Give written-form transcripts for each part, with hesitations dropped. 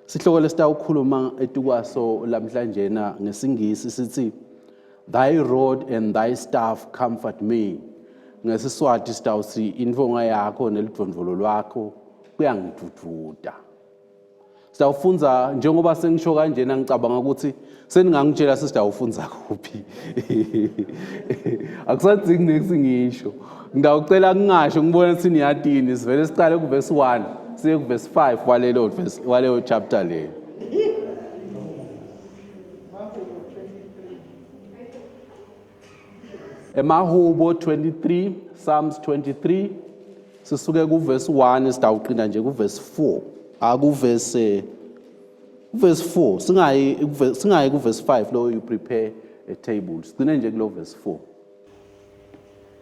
Sihloko lesitawukhuluma etukwaso lamhlanje na ngesingisi sithi thy rod and thy staff comfort me. NgesiSwati sitawuthi Intfonga Yakho Neludvondvolo Lwakho Kuyangidvudvuta. Sitawufunza njengoba sengisho kanjena ngicabanga ukuthi seningangitshela sisitawufunza kuphi. Akusadzingi nesingisho. Ngidawucela ngingasho ngibona ukuthi niyadini sivele siqale ku verse 1 siye ku verse 5 waleyo chapter le. Emahubo 23, Psalms 23, sisuke ku verse 1 sitawuqina nje ku verse 4. Aku verse 4 singayi ku verse 5 lo you prepare a table. Sigcine nje kulo verse 4.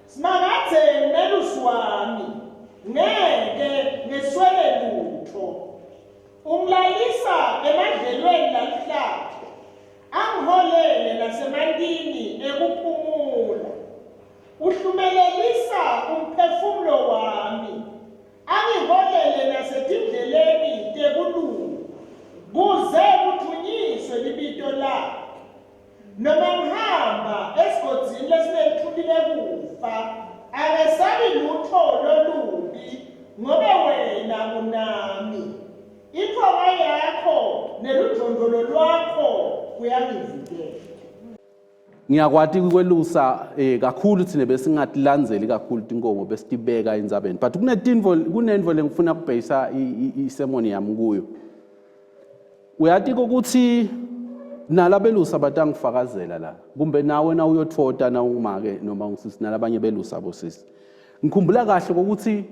Simangathe melusi wami ngeke ngeswele lutho. Ungilalisa emadlelweni laluhlathi. Angiholele nasemantini ekuphumula. Uhlumelelisa umphefumulo wami. Angiholele nasetindleleni tekulunga. Kuze kuthunyiswe libito lakho. Noma ngihamba esigodini lesinethulile kufa, angesabi lutho lolubi, ngoba wena unami. Intfonga Yakho Neludvondvolo Lwakho Kuyangidvudvuta. Ngiyakwati ukwelusa kakhulu thina besingatilandzeli kakhulu tinkomo besitibeka endzabeni, but kunenvo lengifuna kubheka isermon yami kuyo. Uyathi ukuthi nalabelusa batangifakazela la, kumbe nawe na uyothota na ungumake noma ngisisi nalabanye belusa bosisi. Ngikhumbula kahle ukuthi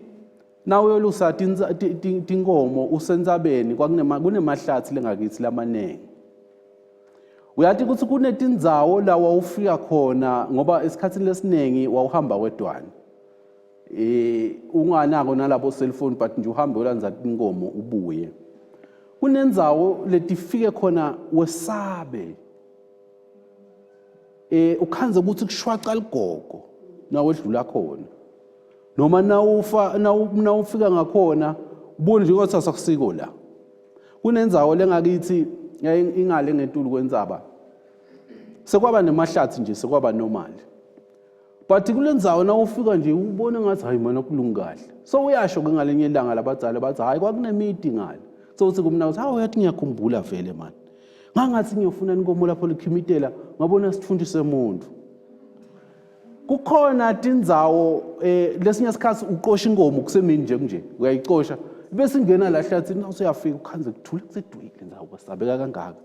na uyolusa tinkomo usendzabeni kunemahlathi lengakithi lamanengi. Uyathi ukuthi kunetindzawo la wawufika khona ngoba esikhathini lesinengi wawuhamba wedwana. Unganako nalabo cellphone but nje uhambe ulandza tinkomo ubuye. Kunendzawo letifike khona wesabe. Ukhanze ukuthi kushwaqa ligogo na wedlula khona. Noma na ufika ngakhona ubone nje ukuthi asakusiko la. Kunendzawo lengakithi ingale ngetulu kwendzaba. Sekwaba nemahlathi nje sekwaba normal. But kulendzawo na ufika nje ubone ngathi hayi mana kulungahle. So uyasho ke ngalenye ilanga labadzala bathi hayi kwakune meeting ngale. So uthi kumna uthi hawu yathi ngiyakhumbula vele man. Ngangathi ngiyofuna inkomo lapho likhimitela ngabona sifundise umuntu. Kukhona tindzawo lesinye isikhathi uqosha inkomo kusemini nje uyayicosha bese ingena la hlathini usuyafika ukhanze kuthula kusedwile indzawo kwasabeka kangaka.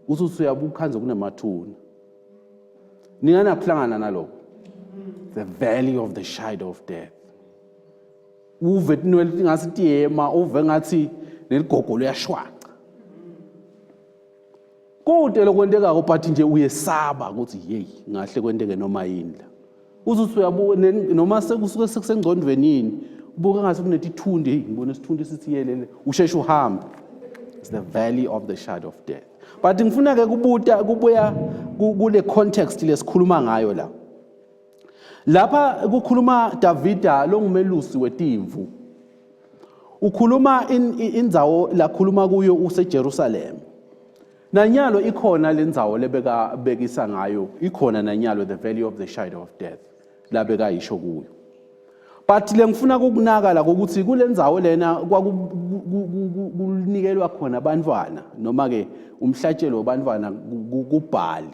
Uthi usuyabuka ukhanze kunemathuna. Ningana kuhlangana nalokho. The valley of the shadow of death. Uve tinwele tingasitiyema uve ngathi neligogo liyashwaca. Kodwa lokwenteka but nje uyesaba ukuthi hey ngahle kwenteke noma yini la. Uthi uyabuka noma sekusuke sekusengcondweni yini ubuka ngathi kunetithunde hey ngibona isithunde sithi yelele usheshe uhambe. It's the valley of the shadow of death. But ngifuna ke kubuya kule context lesikhuluma ngayo la. Lapha kukhuluma Davida lo ngumelusi wetimvu. Ukhuluma indzawo la khuluma kuyo useJerusalem. Nanyalo ikhona lendzawo lebekisa ngayo, ikhona nanyalo the valley of the shadow of death labeka yisho kuyo. But lengifuna kukunaka la ukuthi kulendzawo lena kwakunikelwa khona abantwana noma ke umhlatshelo wabantwana kubhali.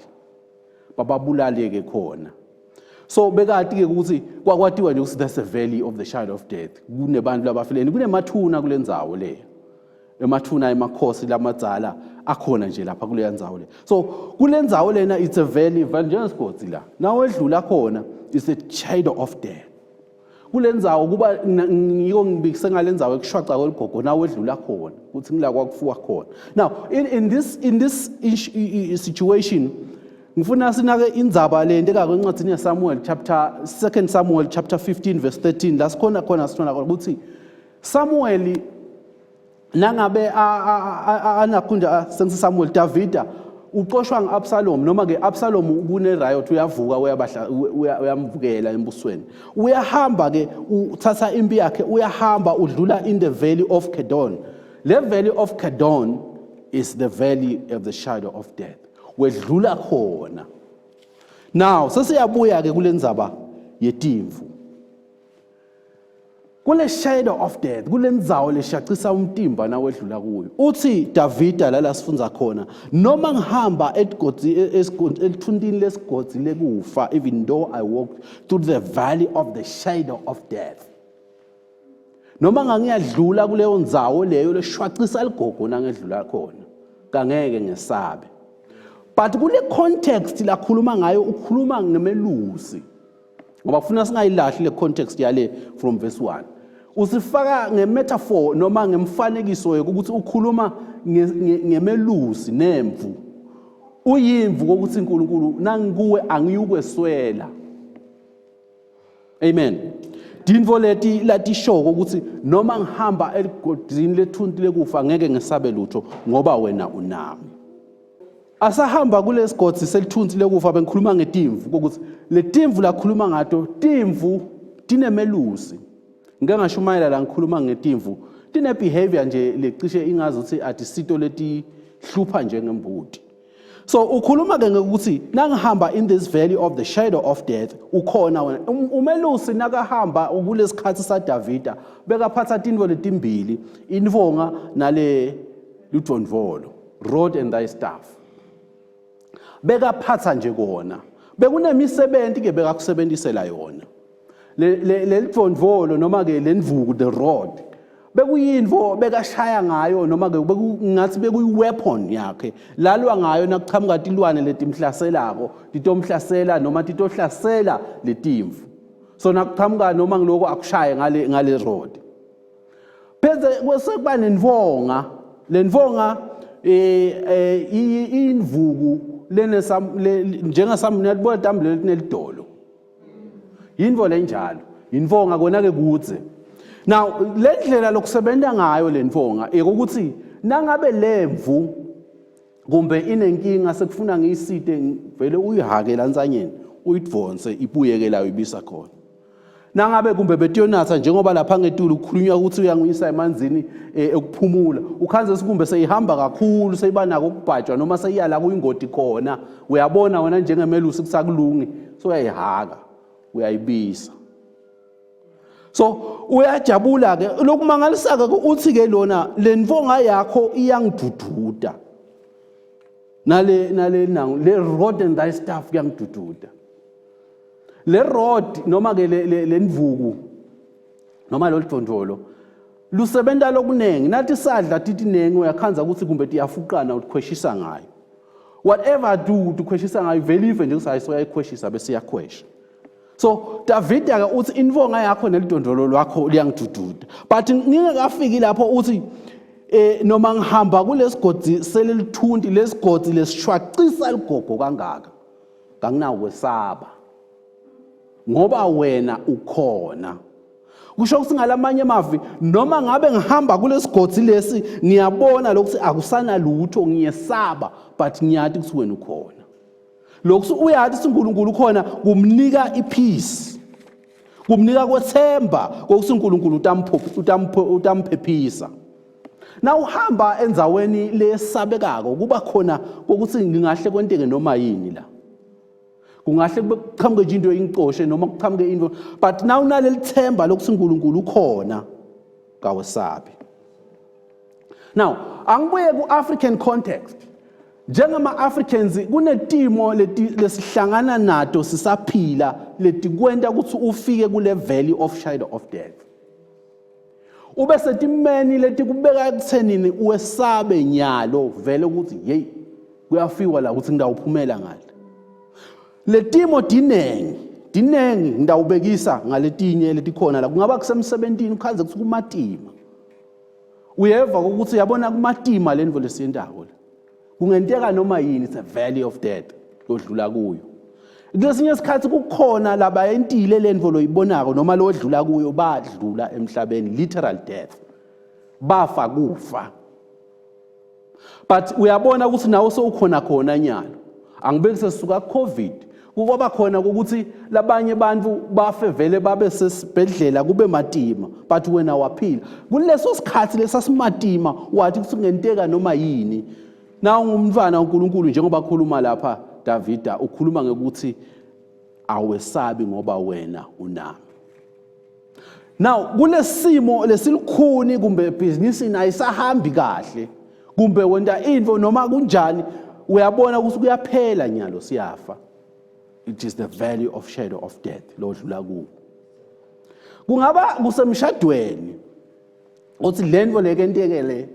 Bababulale ke khona. So bekati ke ukuthi kwakwatiwa nje ukuthi that's the valley of the shadow of death. Kunebantu labafileni kunemathuna kulendzawo le. Emathuna emakhosi lamadzala akhona nje lapha kule ndzawo le. So kulendzawo lena it's a valley njengesigodi la. Nawe edlula khona it's a shadow of death. Kulendzawo kuba ngiko ngibikise ngalendzawo ekushwaca kweligogo nawe edlula khona ukuthi ngila kwakufuwa khona. Now in this situation ngifuna sinake indzaba le ndeka kwencwadi yaSamuel chapter 2 Samuel chapter 15 verse 13 la sikhona sithola ukuthi Samuel nangabe anakhunda sengi Samuel Davida uqoshwa ngeAbsalom noma ke Absalom kune riot uyavuka uyamvukela embusweni uyahamba ke uthatha impi yakhe uyahamba udlula in the valley of Kedon Le valley of Kedon is the valley of the shadow of death. Wedlula khona. Now, sesiyabuya ke kule ndzaba yetimvu. Kule shadow of death, kule ndzawo leshaqisa umtimba na wedlula kuyo. Uthi Davida lala sifunza khona, noma ngihamba eluthundini lesigodzi lekufa, even though I walk through the valley of the shadow of death. Noma ngangiyadlula kuleyo ndzawo leyo leshwaqisa ligogo nangedlula khona, kangeke ngesabe. But kule context la khuluma ngayo ukhuluma ngemelusi. Ngoba kufuna singayilahli le context yale from verse 1. Usifaka ngemetaphor noma ngemfanekiso yokuthi ukhuluma ngemelusi nemvu. Uyimvu kokuthi uNkulunkulu nangikuwe angiyukweswela. Amen. Dinvo leti latishoko ukuthi noma ngihamba eligodini lethunti lekufa ngeke ngesabe lutho ngoba wena unami. Asahamba kulesigodzi selithunti lekufa bengikhuluma ngetimvu ukuthi le timvu lakhuluma ngato timvu tinemelusi. Ngeke ngashumayela la ngikhuluma ngetimvu tine behavior nje lecishe ingazi ukuthi atisito leti hlupha njengembuti. So ukhuluma ke ngokuthi nangihamba in this valley of the shadow of death ukhona wena umelusi nakahamba kulesikhathi saDavida bekaphatha tinvo letimbili Intfonga nale Neludvondvolo rod and thy staff. Bekaphatha nje kona bekunemisebenzi ke bekakusebenzisela yona le Neludvondvolo noma ke lendvuku the rod bekuyinvo bekashaya ngayo noma ke ngathi bekuyiweapon yakhe lalwa ngayo nakuqhamuka tilwane letimhlaselako titomhlasela noma titohlasela letimvu so nakuqhamuka noma ngiloko akushaye ngale rod pheze kwesekuba nenvonga lenvonga indvuku njengasamniyabona tambule letinelidolo yinvo lenjalo yinvonga kona ke kudze. Now lendlela lokusebenza ngayo lenvonga ukuthi nangabe lemvu kumbe inenkinga sekufuna ngiyisite vele uyihake lanzanyeni uyidvonse ibuyekela uyibisa khona. Nangabe kumbe betiyonatha njengoba lapha ngetulu ukukhulunywa ukuthi uyanguyisa emanzini ekuphumula ukhanze sikumbe seyihamba kakhulu seyiba nako ukubhajwa noma seyiyala kuyingoti khona uyabona wena njengemelusi kusakulungi so uyayihaka uyayibisa. So uyajabula ke lokumangalisa ke uthi ke lona lenvonga yakho iyangidvudvuta le rod and thy staff iyangidvudvuta. Le rod noma ke lendvuku noma loludvondvolo lusebenza lokunengi nathi sadla titinengi uyakhanza ukuthi kumbe tiyafuqana ukukhweshisa ngayo whatever do ukukhweshisa ngayo vele nje ukuthi soyayikhweshisa bese yakhwesha. So Davida ke uthi invonga yakho neludondolo lwakho liyangidudduda but ngingekafiki lapho uthi noma ngihamba kulesigodzi selelithundi lesigodzi lesishwaqisa ligogo kangaka nganginawo kwesaba ngoba wena ukhona. Kusho ukuthi ngalamanye amavi noma ngabe ngihamba kulesigodzi lesi ngiyabona lokuthi akusana lutho ngiyesaba but ngiyathi ukuthi wena ukhona. Lokho uyathi uNkulunkulu khona kumnika ipeace kumnika kwethemba ukuthi uNkulunkulu utamphephisa. Na uhamba enzaweni lesabekako kuba khona ukuthi ngingahle kwenteke noma yini la kungahle kuqhamuke nje into ingqoshe noma kuqhamuke into but now unalelithemba lokuthi uNkulunkulu ukhona kawesabi. Now angibuye ku-African context. Njengama Africans kunetimo lesihlangana nato sisaphila letikwenta ukuthi ufike kule valley of shadow of death. Ube setimeni letikubeka ekuthenini uwesabe nyalo vele ukuthi hey kuyafikwa la ukuthi ngidawuphumela ngale. Letimo dinengi ngidawubekisa ngaletinye letikhona la kungaba kusemsebentini ukhanze ukuthi kumatima. Uyeva ukuthi yabona kumatima lendvo lesiyendako la. Kungenteka noma yini it's a valley of death lodlula kuyo. Kulesinye isikhathi kukhona laba entile lendvo loyibonako noma lodlula kuyo badlula emhlabeni literal death. Bafa kufa. But uyabona ukuthi nawo sewukhona khona nyalo. Angibeki sesuka COVID Kuba khona ukuthi labanye bantu bafe vele babe sesibhedlela kube matima but wena waphila. Kuleso sikhathi lesasimatima wathi kusingenteka noma yini. Na ungumntwana kaNkulunkulu njengoba khuluma lapha Davida ukhuluma ngokuthi awesabi ngoba wena unami. Now kulesimo lesilikhuni kumbe business ayisahambi kahle kumbe wenda info noma kunjani uyabona ukuthi kuyaphela nyalo siyafa. It is the valley of shadow of death lodlula kuwo. Kungaba kusemshadweni uthi lento lekentekele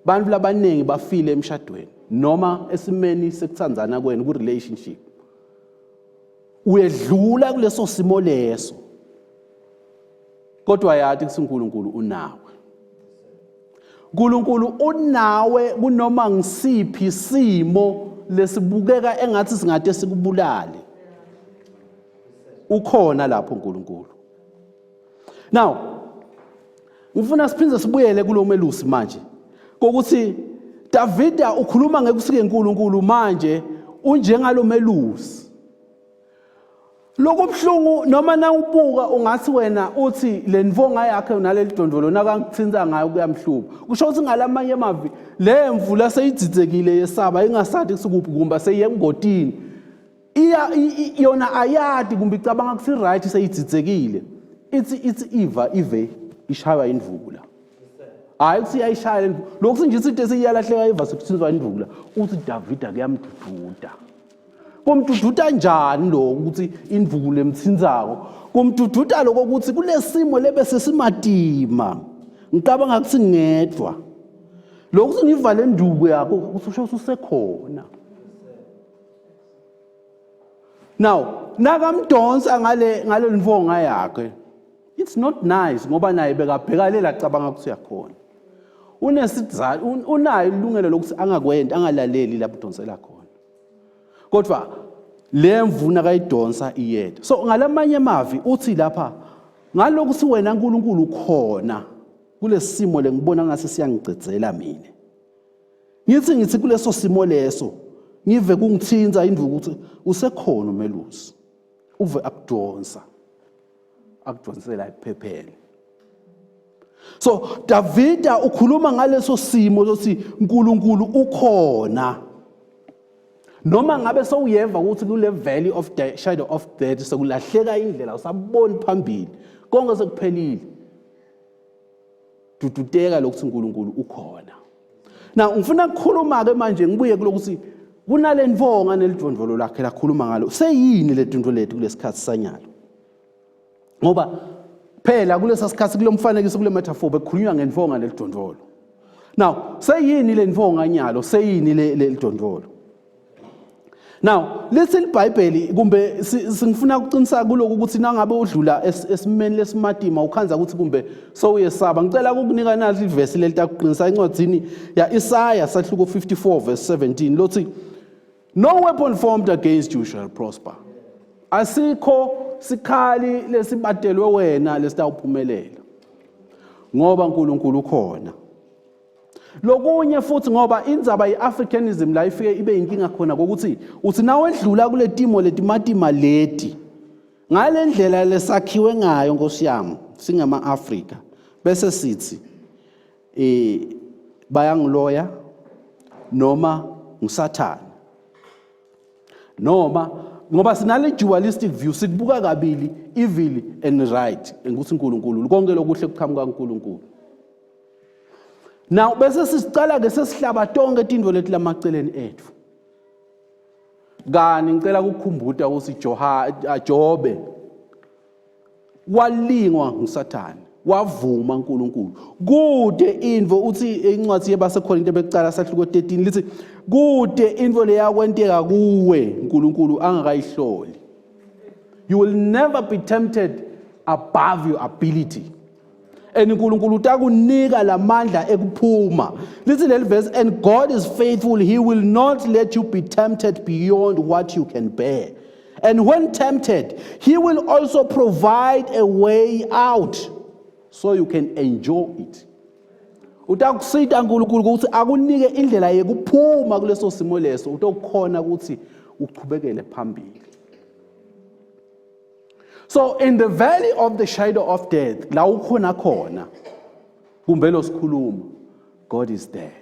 bantu labaningi bafile emshadweni noma esimeni sekuthandzana kwenu ku relationship. Uyedlula kuleso simo leso. Kodwa yathi kuSunkulunkulu unawe. uNkulunkulu unawe kunoma ngisiphi isimo lesibukeka engathi singade sikubulale. Ukhona lapho uNkulunkulu. Now ngifuna siphinde sibuyele kulo melusi manje. Kokuthi Davida ukhuluma ngekusike uNkulunkulu manje unjengalo melusi. Lokubhlungu noma na ubuka ungathi wena uthi le Intfonga yakhe naleludvondvolo nakangithinta ngayo kuyamhluba. Kusho ukuthi ngalamanye amavi le mvula seyidzitsekile yesaba ingasathi kusukuphi kumba seyemgodini. Yona ayadi kumbe icabanga ukuthi right seyidzitsekile. It's ive ishaywa indvula. Hayi ukuthi yayishaya lokhu nje izinto esiyalahleka iva sekuthinzwa indvula uthi Davida kuyamdudvuta. Kumdududa njani lo ukuthi indvula emthinzako? Kumdududa lokho ukuthi kulesimo lebese simatima. Ngicabanga ukuthi ngedwa. Lokhu ngivale induku yakho usho usekhona. Now, nakamdonsa ngale Intfonga yakhe. It's not nice ngoba naye bekabhekalela cabanga ukuthi uyakhona. Unesizathu unayo ilungelo lokuthi angakwenda angalaleli lapho udonsela khona. Kodwa le mvuna kayidonsa iyedwa. So ngalamanye mavi uthi lapha ngalokuthi wena uNkulunkulu ukhona kulesimo lengibona ngase siyangicedzela mina. Ngithi kuleso simo leso ngive kungithinza indvuku ukuthi usekhona umelusi. Uve akudonsa. Akudonsela iphephele. So Davida ukhuluma ngaleso simo sokuthi uNkulunkulu ukhona. Noma ngabe sowuyeva ukuthi kule valley of the shadow of death sekulahleka indlela usabona phambili konke sekuphelile. Duduteka lokuthi uNkulunkulu ukhona. Now ngifuna ukukhuluma ke manje ngibuye kulokuthi kunale Intfonga neludvondvolo lakhe lakhuluma ngalo. Seyini le dondvo lethu kulesikhathi sanyalo? Ngoba phela kulesa sikhathi kulomfanekiso kule metaphor bekukhulunywa ngeNtfonga neludvondvolo. Now seyini le Intfonga nyalo? Seyini le dondvolo? Now let's iBhayibheli kumbe singifuna ukuqinisa kuloko ukuthi nangabe udlula esimeni lesimatima ukhanza ukuthi kumbe sowuyesaba ngicela ukukunika nathi ivesi lelitakuqinisa encwadzini ya Isaiah sahluko 54 verse 17 lothi no weapon formed against you shall prosper. Asikho sikhali lesibatelwe wena lesitawuphumelela ngoba uNkulunkulu ukhona. Lokunye futhi ngoba indzaba yeAfricanism la ifike ibe inkinga khona ukuthi uthi nawe edlula kule timo letimatima leti ngale ndlela lesakhiwe ngayo Nkosi yami singama Africa bese sithi bayangiloya noma ngusathana noma ngoba sinale dualistic view sibuka kabili evil and right ukuthi uNkulunkulu konke lokuhle kuqhamuka kuNkulunkulu. Now bese sicala ke sesihlaba tonke tindvo leti lamaceleni ethu. Kani ngicela ukukhumbuta ukuthi Jobe walingwa nguSathane wavuma uNkulunkulu. Kude indvo uthi incwadi yebaseKhorinto becala sahluko 13 lithi kude indvo leyakwenteka kuwe uNkulunkulu angakayihloli. You will never be tempted above your ability. And uNkulunkulu utakunika lamandla ekuphuma. Listen to the verse, and God is faithful, he will not let you be tempted beyond what you can bear. And when tempted, he will also provide a way out so you can enjoy it. Utakusita uNkulunkulu ukuthi akunike indlela yekuphuma kuleso simo leso utokhona ukuthi uqhubekele phambili. So in the valley of the shadow of death, la ukhona khona, kumbe lo sikhuluma, God is there.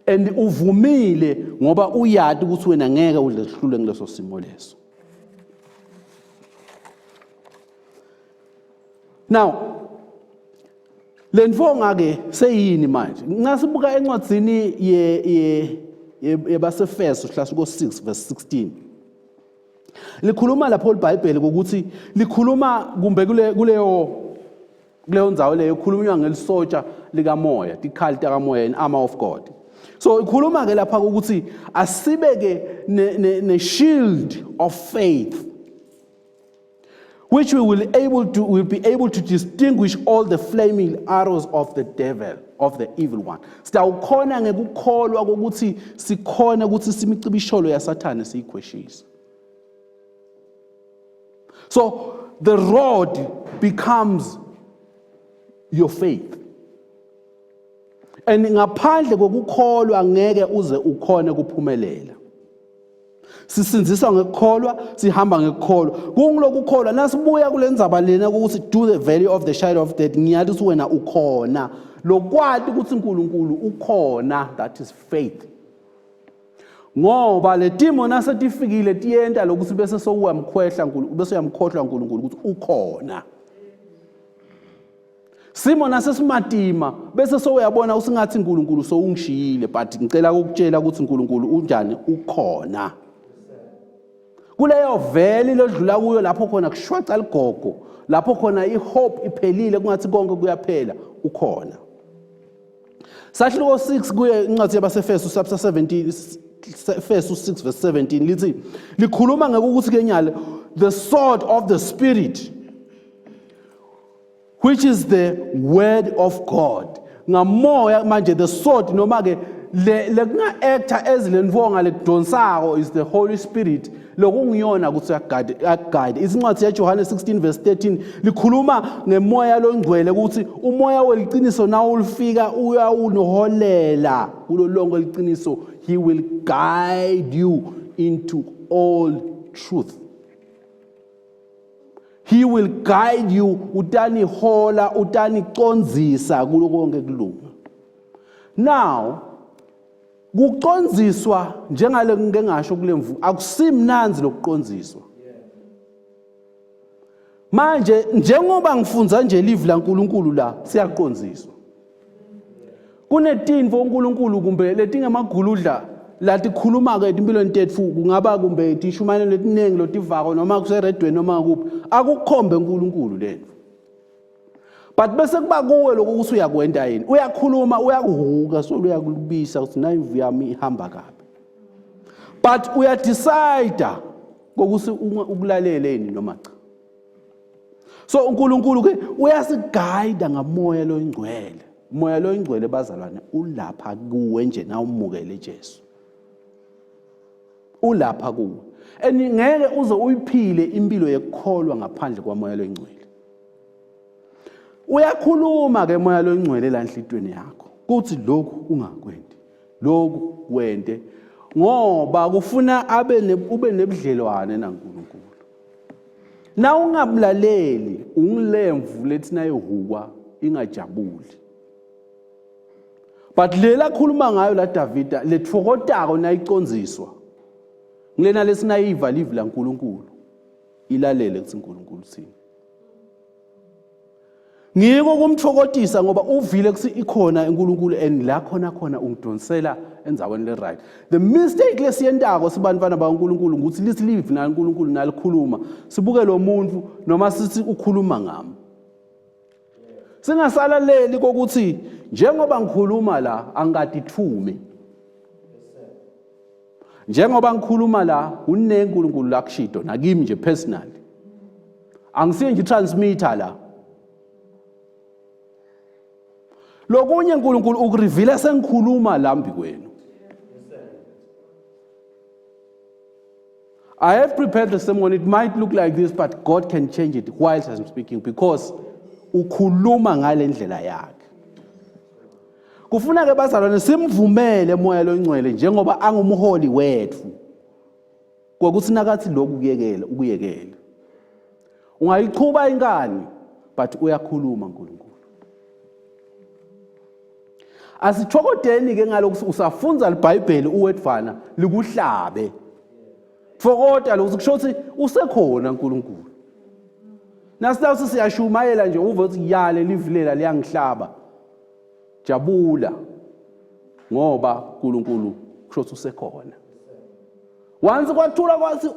And uvumile ngoba uyadi ukuthi wena ngeke udlehlule kuleso simo leso. Now, lentfonga ke seyini manje? Ngasibuka encwadzini yebasefeso hlasuko 6 verse 16. Likhuluma lapho iBhayibheli ukuthi likhuluma kumbe kuleyo ndzawo leyo khulunywa ngelisotsha likamoya, tikhalta kamoya in armor of God. So ikhuluma ke lapha ukuthi asibeke ne shield of faith, which we will be able to distinguish all the flaming arrows of the devil, of the evil one. Sitawukhona ngekukholwa ukuthi sikhona ukuthi simicibisholo yaSathane siyikhweshise. So the rod becomes your faith. And ngaphandle kokukholwa ngeke uze ukhone kuphumelela. Sisinziswa ngekukholwa, sihamba ngekukholwa. Kungilokukholwa nasibuya kulendzaba lena ukuthi do the valley of the shadow of death, ngiyathi ukuthi wena ukhona. Lokwati ukuthi uNkulunkulu ukhona, that is faith. Ngoba le timo nasetifikile tiyenta lokuthi bese sowuyamkhwehla uNkulunkulu, bese uyamkhohlwa uNkulunkulu ukuthi ukhona. Simo nasesimatima bese sowuyabona usingathi uNkulunkulu sowungishiyile, but ngicela ukutshela ukuthi uNkulunkulu unjani, ukhona. Kuleyo veli lodlula kuyo lapho khona kushwaca ligogo, lapho khona ihope iphelile kungathi konke kuyaphela, ukhona. Sahluko 6 kuye incwadi yabasefeso chapter 17, Efeso 6 verse 17 lithi likhuluma ngekuthi kenyala the sword of the spirit, which is the word of God. Ngamoya manje the sword noma ke lekunga actor ezilentfonga lekudonsako is the Holy Spirit. Lokungiyona ukuthi akuguide. Isincwadi yaJohane 16 verse 13 likhuluma ngemoya longcwele ukuthi umoya weliqiniso nawo ulifika uyawunoholela kulo lonke liqiniso. He will guide you into all truth. He will guide you, utani hola, utani konzisa kulo konke kulunga. Now, kukonziswa njengale ngeke ngasho kulemvu akusimnanzi lokukonziswa. Manje njengoba ngifunza nje live la uNkulunkulu la siyakonziswa. Kunetinvo uNkulunkulu kumbe letingemaguludla latikhuluma ke impilweni tethu kungaba kumbe tishumayelo letinengi lotivako noma kuseredweni noma kuphi akukhombe uNkulunkulu lento. But bese kuba kuwe lokho ukuthi uyakwenda yini, uyakhuluma uyakuhuka so uyakulubisa ukuthi nayi imvu yami ihamba kabi. But uyadecide ukuthi ukulalele yini noma cha. So uNkulunkulu ke uyasigayida ngamoya loyingcwele. Moya loyingcwele bazalwane ulapha kuwe nje na umukele Jesu. Ulapha kuwe. Ngeke uze uyiphile impilo yekukholwa ngaphandle kwamoya loyingcwele. Uyakhuluma ke moya loyingcwele la enhlitweni yakho kuthi lokhu ungakwendi, lokhu kwente ngoba kufuna ube nebudlelwane naNkulunkulu. Na ungablaleli ungilemvu lethi yehukwa ingajabuli. But lela khuluma ngayo la Davida lethokotako nayicondziswa. Ngilena lesinayiva live la uNkulunkulu. Ilalele kuthi uNkulunkulu sini. Ngiko kumthokotisa ngoba uvile kuthi ikhona uNkulunkulu and la khona ungidonsela endzaweni le right. The mistake lesiyentako sibantwana baNkulunkulu ukuthi lithi live na uNkulunkulu nalikhuluma. Sibuke lo muntu noma sithi ukhuluma ngami. Singasalaleli kokuthi njengoba ngikhuluma la angadithume. Njengoba ngikhuluma la uNkulunkulu la kushido nakimi nje personally. Angisiye nje transmitter la. Lokunye uNkulunkulu ukureveala sengikhuluma la mbi kwenu. I have prepared the sermon. It might look like this, but God can change it whilst I'm speaking because ukhuluma ngale ndlela yakhe. Kufuna ke bazalwane simvumele moya loyingcwele njengoba angumholi wethu. Kwakuthi nakathi lokhu ukuyekela. Ungayiqhuba inkani, but uyakhuluma uNkulunkulu. Asithokodeni ke ngalokho usafunza iBhayibheli uwedvana likuhlabe. Fokoda lokho kusho ukuthi usekhona uNkulunkulu. Nasilawuthi siyashumayela nje uve ukuthi yale livilela liyangihlaba. Jabula ngoba uNkulunkulu kusho ukuthi usekhona. Once kwathula kwathi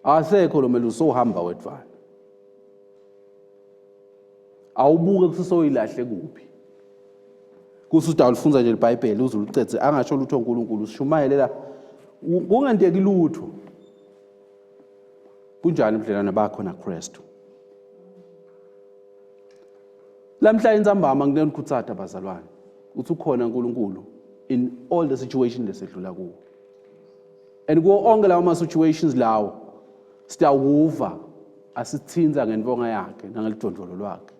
asekho lo melu sohamba wedvana. Awubuke kusisoyilahle kuphi. Kusuda ulifunza nje iBhayibheli uze ulicethe angasho lutho uNkulunkulu sishumayelela kungenteki lutho. Kunjani ubudlelwane bakho naKristu? Lamhla inzambama nginenikhuthatha bazalwane. Uthi ukhona uNkulunkulu in all the situations lesedlula kuwo. And kuwo onke lawo situations lawo sitawuva asithinza ngentonga yakhe nangeludvondvolo lwakhe.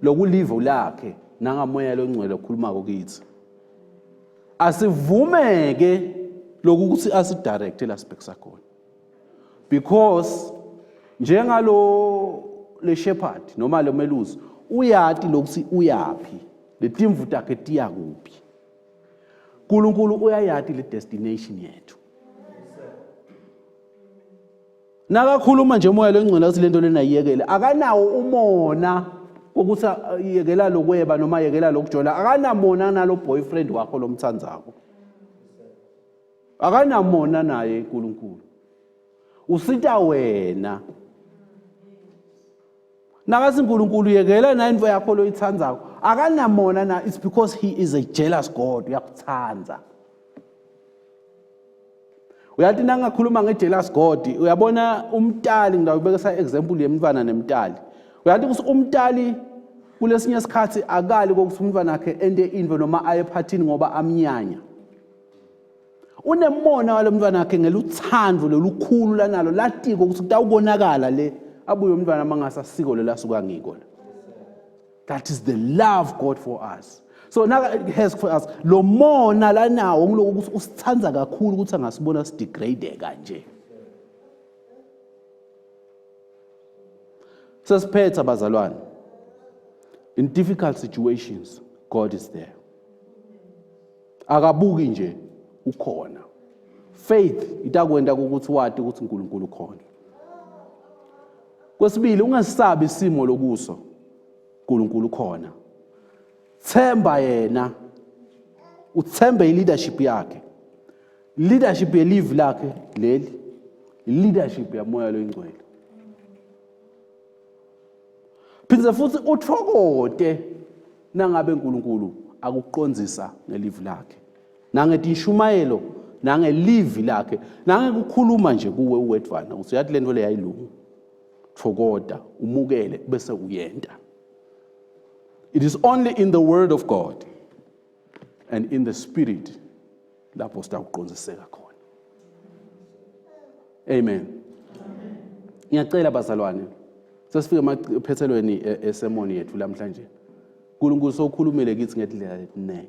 Lokulivo lakhe nangamoya longcwele okhuluma kithi. Asivumeke lokuthi asidirecte la sibhekisa khona. Because njengalo le shepherd noma lo melusi uyati lokuthi uyapi letimvu takhe tiya kuphi. uNkulunkulu uyayati le destination yethu. Nakakhuluma nje umoya longcwele ukuthi lento lena iyekele akanawo umona ukuthi yekela lokweba noma yekela lokujola akanamona nalo boyfriend wakho lomthandzako. Akanamona naye uNkulunkulu. Usita wena. Nakathi uNkulunkulu yekela na into yakho loyithandzako akanamona na, it's because he is a jealous God uyakuthandza. Uyathi nangakhuluma ngejealous God uyabona umtali ngidawubeka example yemntwana nemtali. Uyathi ukuthi umtali kulesinye isikhathi akali kokuthi umntwana wakhe ende indvo noma aye phathini ngoba amnyanya. Unemona walo mntwana wakhe ngeluthando lolukhulu lanalo latiko ukuthi kutawubonakala le abuye umntwana mangasasiko lelasuka ngiko. That is the love God for us. So now it has for us lo mona lanawo ngilokuthi usithandza kakhulu ukuthi angasibona sidegrade kanje. Sesiphetha bazalwane. In difficult situations, God is there. Akabuki nje ukhona. Faith itakwenda ukuthi wathi ukuthi uNkulunkulu ukhona. Kwesibili ungasabi isimo lokuso. uNkulunkulu ukhona. Themba yena. Uthembe leadership yakhe. Leadership ye live lakhe leli. Leadership ya moya loyingcwele. Phindze futhi uthokote nangabe uNkulunkulu akuqondzisa ngelive lakhe. Nangetishumayelo nangelive lakhe nangekukhuluma nje kuwe uwedvana uthi yathi lento le yayilungu. Thokoda umukele bese uyenta. It is only in the word of God and in the spirit lapho sitawuqondziseka khona. Amen. Ngiyacela bazalwane sesifike emaphethelweni esemoni yethu lamhlanje. uNkulunkulu sokhulumele kithi ngendlela letinene.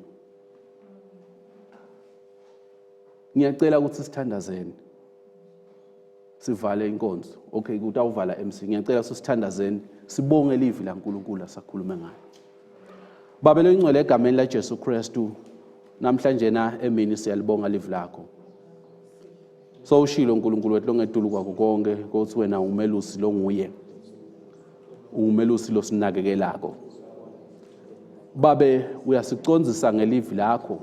Ngiyacela ukuthi sithandazeni. Sivale inkonzo. Okay, utawuvala MC. Ngiyacela ukuthi sithandazeni sibonge livi laNkulunkulu asakhuluma ngayo. Baba lengcwele egameni laJesu Kristu namhlanje na emini siyalibonga livi lakho. So ushilo uNkulunkulu wethu longetulu kwakho konke ukuthi wena umelusi longuye. Umelusi losinakekelako. Babe uyasicondzisa ngelivi lakho.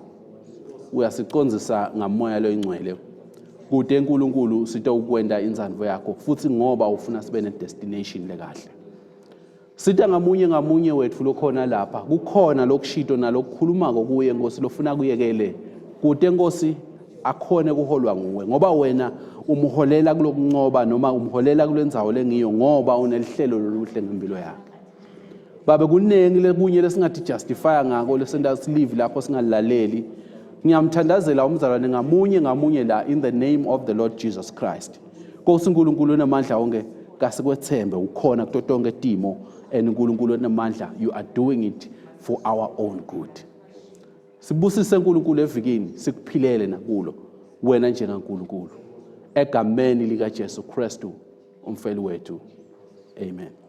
Uyasicondzisa ngamoya loyingcwele. Kude uNkulunkulu sitawukwenda inzandvo yakho futhi ngoba ufuna sibe ne destination lekahle. Sitha ngamunye wethu lokhona lapha kukhona lokushito nalokukhuluma kuye Nkosi lofuna kuyekele. Kude Nkosi akhone kuholwa nguwe ngoba wena umholela kulokuncoba noma umholela kulendzawo lengiyo ngoba unelihlelo loluhle ngempilo yakhe. Babe kunengi lekunye lesingathi justify ngako lesenda silive lapho singalaleli. Ngiyamthandazela umzalwane ngamunye la in the name of the Lord Jesus Christ. Nkosi uNkulunkulu namandla onke kasikwethembe ukhona kutotonke timo and uNkulunkulu namandla you are doing it for our own good. Sibusise uNkulunkulu evikini sikuphilele nakulo wena njengaNkulunkulu egameni lika Jesu Kristu. umfeli wethu. Amen.